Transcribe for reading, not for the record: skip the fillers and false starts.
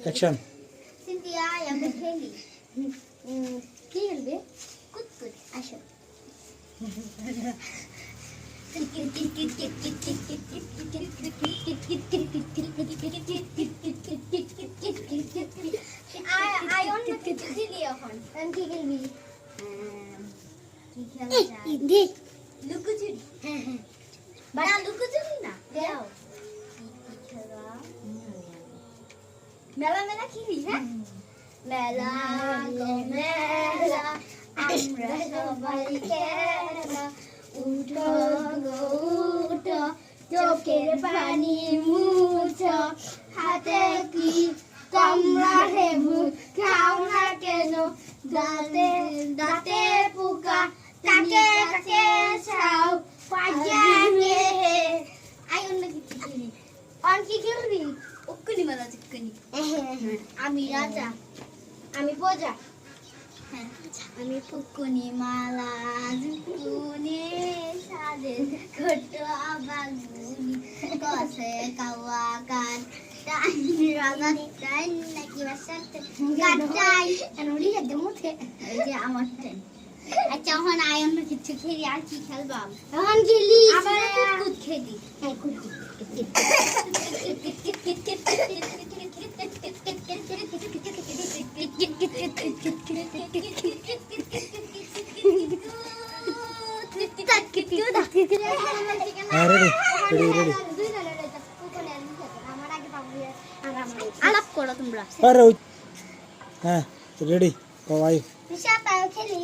action সিন্তিয়া আমরা খেলি কি খেলবে কুতকুত আসো I want to খেলি এখন কি খেলবি কি খেলা যায় লুকোচুরি হ্যাঁ হ্যাঁ না লুকোচুরি না দাও কি খেলা মেলা মেলা খেলি হ্যাঁ মেলা গো মেলা আমরা সবাই খেলা উঠো গো উঠো চোখের পানি মুছো হাতে কি তোমরা হেবু খাও না কেন দাঁতে দাঁতে পোকা তাকে তাকে ছাও পাজামে আই অন্য কিছু খেলি অন কি খেলবি উকুনি মালা চিকুনি আমি রাজা আমি প্রজা আমি পুকুনি মালা জুকুনি সাদে ছোট বাগুনি কসে কাওয়া কান টাইনি রাজা টাইন নাকি বাসাতে কাটাই এনলি হেদে মুথে এই যে আমার টাইম আচ্ছা এখন আয়ন কিছু খেলি আর কি খেলবা এখন খেলি আবার কুতকুত খেলি হ্যাঁ কুতকুত আলাপ করো তোমরা হ্যাঁ রেডি কবাই খেলি